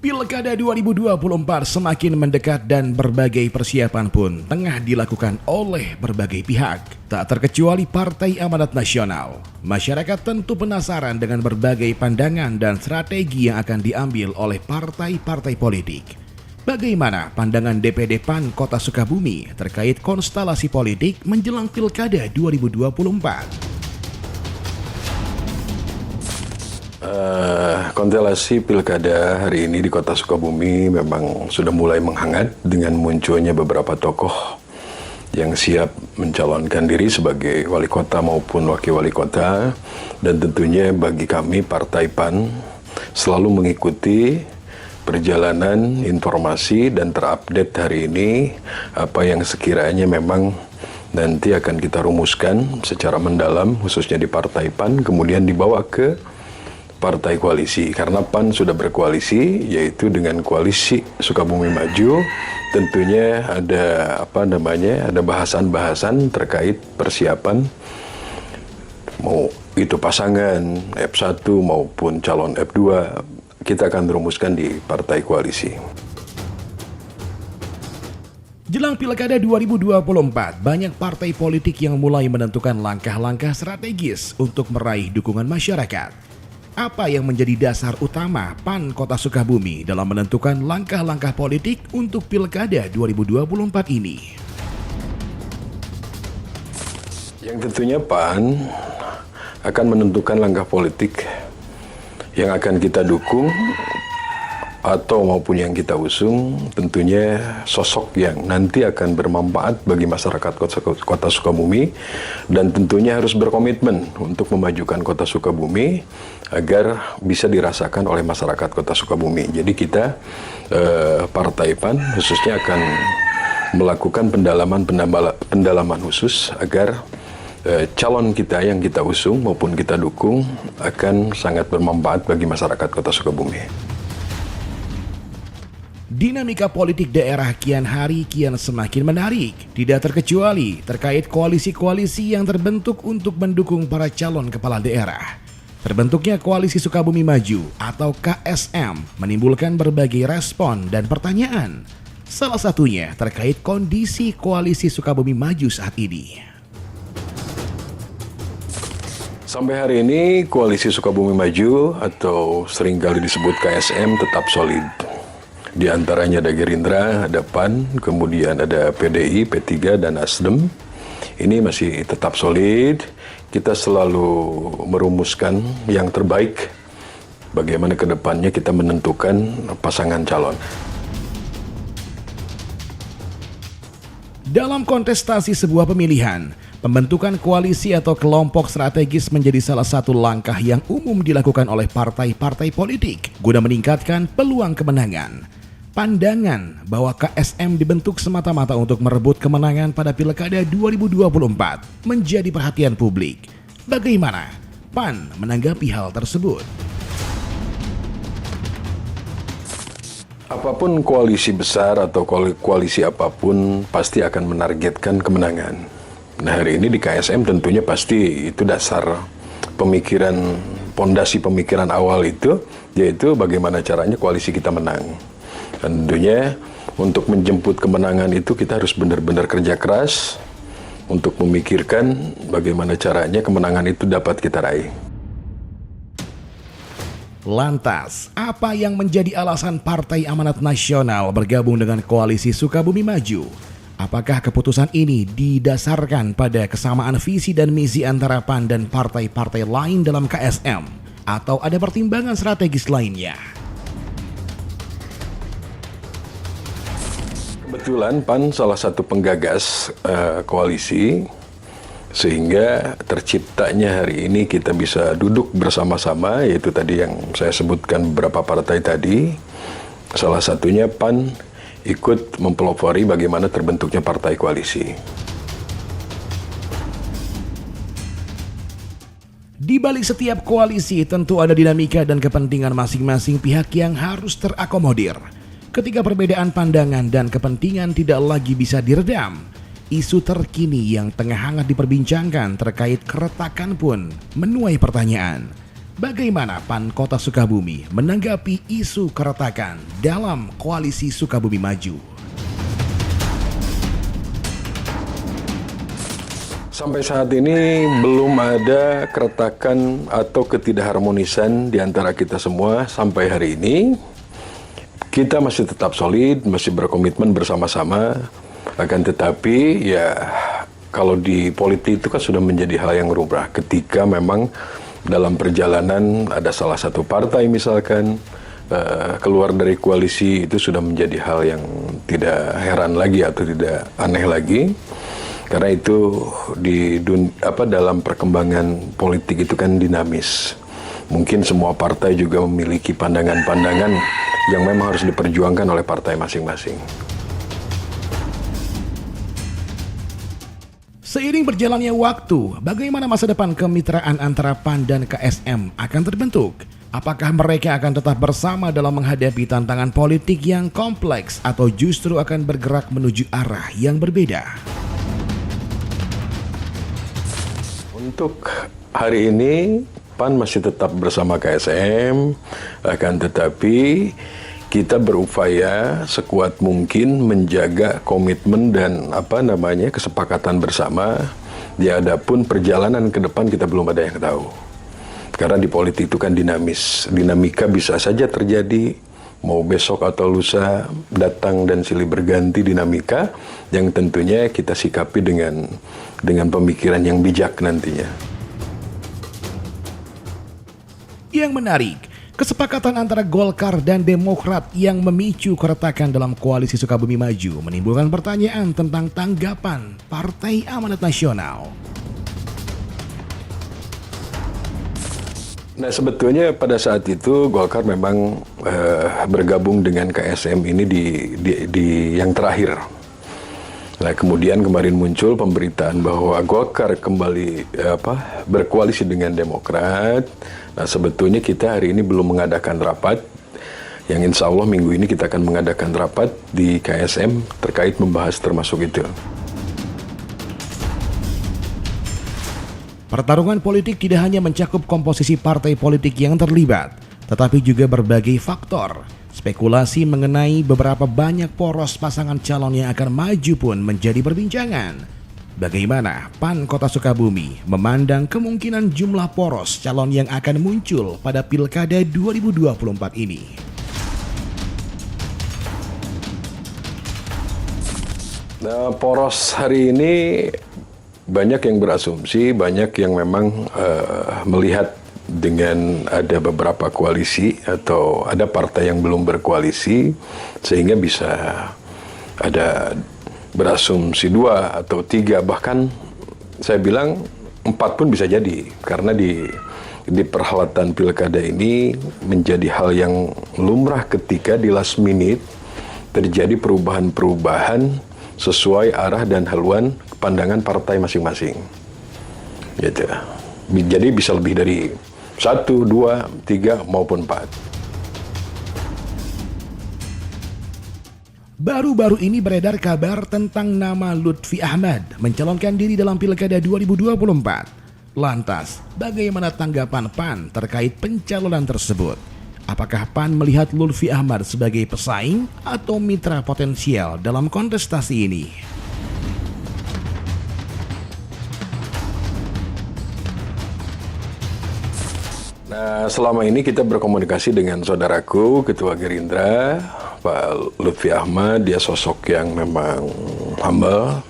Pilkada 2024 semakin mendekat dan berbagai persiapan pun tengah dilakukan oleh berbagai pihak, tak terkecuali Partai Amanat Nasional. Masyarakat tentu penasaran dengan berbagai pandangan dan strategi yang akan diambil oleh partai-partai politik. Bagaimana pandangan DPD PAN Kota Sukabumi terkait konstelasi politik menjelang Pilkada 2024? Konstelasi pilkada hari ini di Kota Sukabumi memang sudah mulai menghangat dengan munculnya beberapa tokoh yang siap mencalonkan diri sebagai wali kota maupun wakil wali kota, dan tentunya bagi kami Partai PAN selalu mengikuti perjalanan informasi dan terupdate hari ini apa yang sekiranya memang nanti akan kita rumuskan secara mendalam khususnya di Partai PAN, kemudian dibawa ke partai koalisi, karena PAN sudah berkoalisi yaitu dengan koalisi Sukabumi Maju. Tentunya ada ada bahasan-bahasan terkait persiapan mau itu pasangan F1 maupun calon F2, kita akan rumuskan di partai koalisi. Jelang Pilkada 2024, banyak partai politik yang mulai menentukan langkah-langkah strategis untuk meraih dukungan masyarakat. Apa yang menjadi dasar utama PAN Kota Sukabumi dalam menentukan langkah-langkah politik untuk Pilkada 2024 ini? Yang tentunya PAN akan menentukan langkah politik yang akan kita dukung atau maupun yang kita usung, tentunya sosok yang nanti akan bermanfaat bagi masyarakat Kota Sukabumi, dan tentunya harus berkomitmen untuk memajukan Kota Sukabumi agar bisa dirasakan oleh masyarakat Kota Sukabumi. Jadi kita Partai PAN khususnya akan melakukan pendalaman khusus agar calon kita yang kita usung maupun kita dukung akan sangat bermanfaat bagi masyarakat Kota Sukabumi. Dinamika politik daerah kian hari kian semakin menarik, tidak terkecuali terkait koalisi-koalisi yang terbentuk untuk mendukung para calon kepala daerah. Terbentuknya Koalisi Sukabumi Maju atau KSM menimbulkan berbagai respon dan pertanyaan. Salah satunya terkait kondisi Koalisi Sukabumi Maju saat ini. Sampai hari ini Koalisi Sukabumi Maju atau seringkali disebut KSM tetap solid. Di antaranya ada Gerindra, ada PAN, kemudian ada PDI, P3, dan Nasdem. Ini masih tetap solid. Kita selalu merumuskan yang terbaik bagaimana ke depannya kita menentukan pasangan calon. Dalam kontestasi sebuah pemilihan, pembentukan koalisi atau kelompok strategis menjadi salah satu langkah yang umum dilakukan oleh partai-partai politik guna meningkatkan peluang kemenangan. Pandangan bahwa KSM dibentuk semata-mata untuk merebut kemenangan pada Pilkada 2024 menjadi perhatian publik. Bagaimana PAN menanggapi hal tersebut? Apapun koalisi besar atau koalisi apapun pasti akan menargetkan kemenangan. Nah, hari ini di KSM tentunya pasti itu dasar pemikiran, pondasi pemikiran awal itu, yaitu bagaimana caranya koalisi kita menang. Tentunya untuk menjemput kemenangan itu kita harus benar-benar kerja keras untuk memikirkan bagaimana caranya kemenangan itu dapat kita raih. Lantas, apa yang menjadi alasan Partai Amanat Nasional bergabung dengan Koalisi Sukabumi Maju? Apakah keputusan ini didasarkan pada kesamaan visi dan misi antara PAN dan partai-partai lain dalam KSM? Atau ada pertimbangan strategis lainnya? Kebetulan PAN salah satu penggagas koalisi, sehingga terciptanya hari ini kita bisa duduk bersama-sama, yaitu tadi yang saya sebutkan beberapa partai tadi. Salah satunya PAN ikut mempelopori bagaimana terbentuknya partai koalisi. Di balik setiap koalisi tentu ada dinamika dan kepentingan masing-masing pihak yang harus terakomodir. Ketika perbedaan pandangan dan kepentingan tidak lagi bisa diredam, isu terkini yang tengah hangat diperbincangkan terkait keretakan pun menuai pertanyaan. Bagaimana PAN Kota Sukabumi menanggapi isu keretakan dalam koalisi Sukabumi Maju? Sampai saat ini belum ada keretakan atau ketidakharmonisan di antara kita semua sampai hari ini. Kita masih tetap solid, masih berkomitmen bersama-sama. Akan tetapi ya kalau di politik itu kan sudah menjadi hal yang lumrah ketika memang dalam perjalanan ada salah satu partai misalkan keluar dari koalisi, itu sudah menjadi hal yang tidak heran lagi atau tidak aneh lagi. Karena itu dalam perkembangan politik itu kan dinamis. Mungkin semua partai juga memiliki pandangan-pandangan yang memang harus diperjuangkan oleh partai masing-masing. Seiring berjalannya waktu, bagaimana masa depan kemitraan antara PAN dan KSM akan terbentuk? Apakah mereka akan tetap bersama dalam menghadapi tantangan politik yang kompleks atau justru akan bergerak menuju arah yang berbeda? Untuk hari ini, PAN masih tetap bersama KSM, akan tetapi kita berupaya sekuat mungkin menjaga komitmen dan kesepakatan bersama. Ya, adapun perjalanan ke depan kita belum ada yang tahu. Karena di politik itu kan dinamis, dinamika bisa saja terjadi, mau besok atau lusa datang dan silih berganti dinamika yang tentunya kita sikapi dengan pemikiran yang bijak nantinya. Yang menarik, kesepakatan antara Golkar dan Demokrat yang memicu keretakan dalam koalisi Sukabumi Maju menimbulkan pertanyaan tentang tanggapan Partai Amanat Nasional. Nah, sebetulnya pada saat itu Golkar memang bergabung dengan KSM ini di yang terakhir. Nah, kemudian kemarin muncul pemberitaan bahwa Golkar kembali berkoalisi dengan Demokrat. Nah, sebetulnya kita hari ini belum mengadakan rapat, yang insya Allah minggu ini kita akan mengadakan rapat di KSM terkait membahas termasuk itu. Pertarungan politik tidak hanya mencakup komposisi partai politik yang terlibat, tetapi juga berbagai faktor. Spekulasi mengenai beberapa banyak poros pasangan calon yang akan maju pun menjadi perbincangan. Bagaimana PAN Kota Sukabumi memandang kemungkinan jumlah poros calon yang akan muncul pada Pilkada 2024 ini? Nah, poros hari ini banyak yang berasumsi, banyak yang memang melihat dengan ada beberapa koalisi atau ada partai yang belum berkoalisi sehingga bisa ada berasumsi 2 atau 3, bahkan saya bilang 4 pun bisa jadi, karena di perhelatan pilkada ini menjadi hal yang lumrah ketika di last minute terjadi perubahan-perubahan sesuai arah dan haluan pandangan partai masing-masing. Gitu. Jadi bisa lebih dari 1, 2, 3 maupun 4. Baru-baru ini beredar kabar tentang nama Lutfi Ahmad mencalonkan diri dalam Pilkada 2024. Lantas, bagaimana tanggapan PAN terkait pencalonan tersebut? Apakah PAN melihat Lutfi Ahmad sebagai pesaing atau mitra potensial dalam kontestasi ini? Nah, selama ini kita berkomunikasi dengan saudaraku, Ketua Gerindra, Pak Lutfi Ahmad. Dia sosok yang memang humble,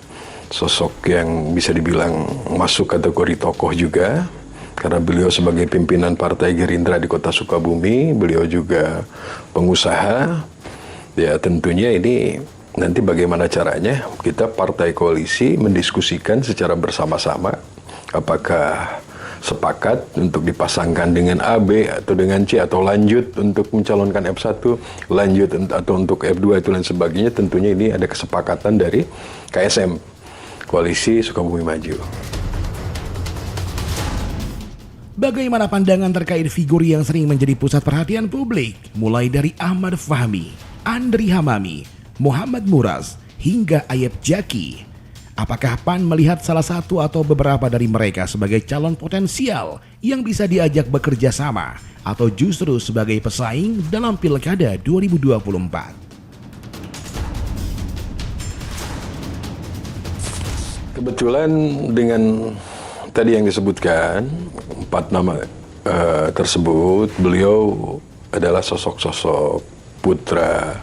sosok yang bisa dibilang masuk kategori tokoh juga. Karena beliau sebagai pimpinan Partai Gerindra di Kota Sukabumi, beliau juga pengusaha. Ya, tentunya ini nanti bagaimana caranya kita partai koalisi mendiskusikan secara bersama-sama apakah sepakat untuk dipasangkan dengan A, B, atau dengan C, atau lanjut untuk mencalonkan F1, lanjut atau untuk F2 itu dan sebagainya. Tentunya ini ada kesepakatan dari KSM, Koalisi Sukabumi Maju. Bagaimana pandangan terkait figur yang sering menjadi pusat perhatian publik, mulai dari Ahmad Fahmi, Andri Hamami, Muhammad Muras, hingga Ayep Jaki? Apakah PAN melihat salah satu atau beberapa dari mereka sebagai calon potensial yang bisa diajak bekerja sama atau justru sebagai pesaing dalam Pilkada 2024? Kebetulan dengan tadi yang disebutkan 4 nama tersebut, beliau adalah sosok-sosok putra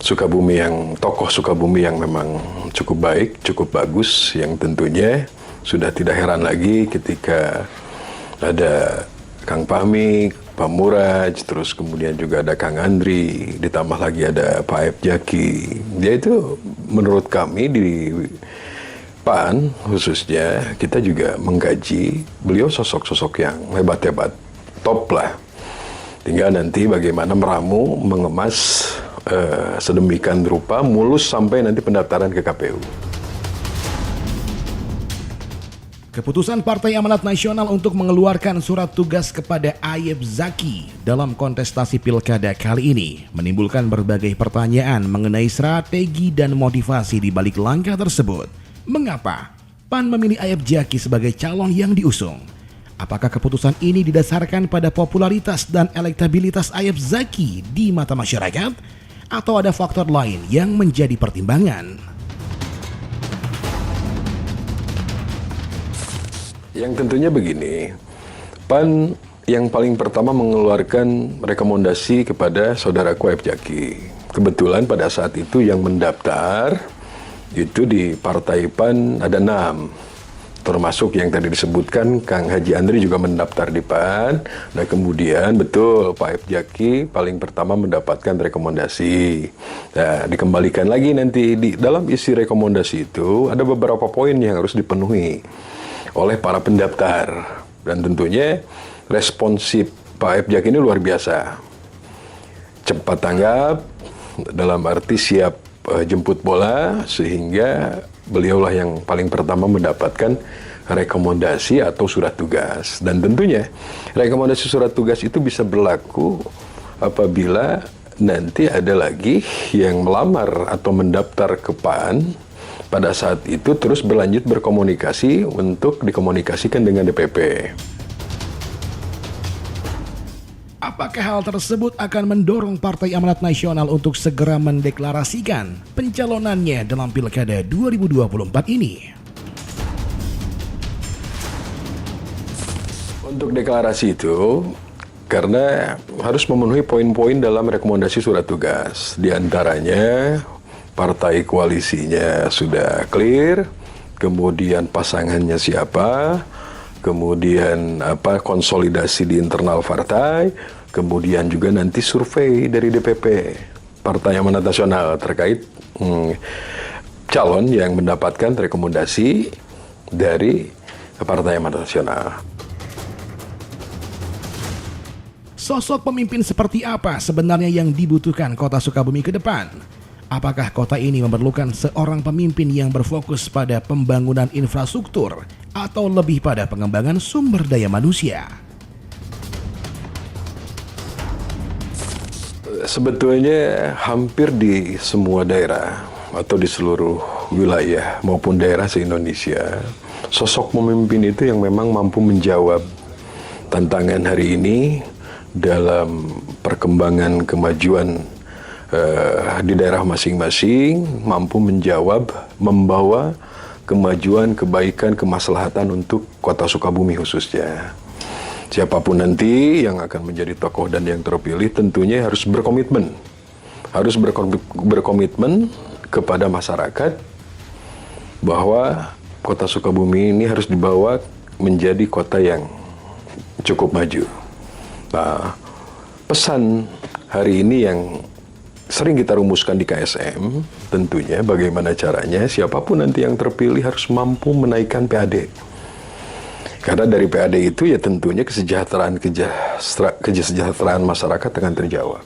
Sukabumi, yang tokoh Sukabumi yang memang cukup baik, cukup bagus, yang tentunya sudah tidak heran lagi ketika ada Kang Fahmi, Pak Muraj, terus kemudian juga ada Kang Andri, ditambah lagi ada Pak Aep Jaki. Dia itu menurut kami di PAN khususnya, kita juga mengkaji beliau sosok-sosok yang hebat-hebat, top lah. Tinggal nanti bagaimana meramu, mengemas sedemikian rupa, mulus sampai nanti pendaftaran ke KPU. Keputusan Partai Amanat Nasional untuk mengeluarkan surat tugas kepada Aep Zaki dalam kontestasi pilkada kali ini menimbulkan berbagai pertanyaan mengenai strategi dan motivasi di balik langkah tersebut. Mengapa PAN memilih Aep Jaki sebagai calon yang diusung? Apakah keputusan ini didasarkan pada popularitas dan elektabilitas Aep Zaki di mata masyarakat? Atau ada faktor lain yang menjadi pertimbangan? Yang tentunya begini, PAN yang paling pertama mengeluarkan rekomendasi kepada saudaraku Aep Jaki. Kebetulan pada saat itu yang mendaftar itu di Partai PAN ada 6, termasuk yang tadi disebutkan Kang Haji Andri juga mendaftar di PAN. Nah kemudian betul Pak Aep Jaki paling pertama mendapatkan rekomendasi. Nah dikembalikan lagi nanti di dalam isi rekomendasi itu ada beberapa poin yang harus dipenuhi oleh para pendaftar, dan tentunya responsif Pak Aep Jaki ini luar biasa, cepat tanggap dalam arti siap jemput bola, sehingga beliaulah yang paling pertama mendapatkan rekomendasi atau surat tugas. Dan tentunya rekomendasi surat tugas itu bisa berlaku apabila nanti ada lagi yang melamar atau mendaftar ke PAN pada saat itu terus berlanjut berkomunikasi untuk dikomunikasikan dengan DPP. Apakah hal tersebut akan mendorong Partai Amanat Nasional untuk segera mendeklarasikan pencalonannya dalam Pilkada 2024 ini? Untuk deklarasi itu, karena harus memenuhi poin-poin dalam rekomendasi surat tugas. Di antaranya, partai koalisinya sudah clear, kemudian pasangannya siapa, kemudian konsolidasi di internal partai, kemudian juga nanti survei dari DPP Partai Amanat Nasional terkait calon yang mendapatkan rekomendasi dari Partai Amanat Nasional. Sosok pemimpin seperti apa sebenarnya yang dibutuhkan Kota Sukabumi ke depan? Apakah kota ini memerlukan seorang pemimpin yang berfokus pada pembangunan infrastruktur atau lebih pada pengembangan sumber daya manusia? Sebetulnya hampir di semua daerah atau di seluruh wilayah maupun daerah se-Indonesia, sosok pemimpin itu yang memang mampu menjawab tantangan hari ini dalam perkembangan kemajuan di daerah masing-masing, mampu menjawab, membawa kemajuan, kebaikan, kemaslahatan untuk Kota Sukabumi khususnya. Siapapun nanti yang akan menjadi tokoh dan yang terpilih tentunya harus berkomitmen. Harus berkomitmen kepada masyarakat bahwa Kota Sukabumi ini harus dibawa menjadi kota yang cukup maju. Nah, pesan hari ini yang sering kita rumuskan di KSM, tentunya bagaimana caranya siapapun nanti yang terpilih harus mampu menaikkan PAD. Karena dari PAD itu ya tentunya kesejahteraan masyarakat akan terjawab.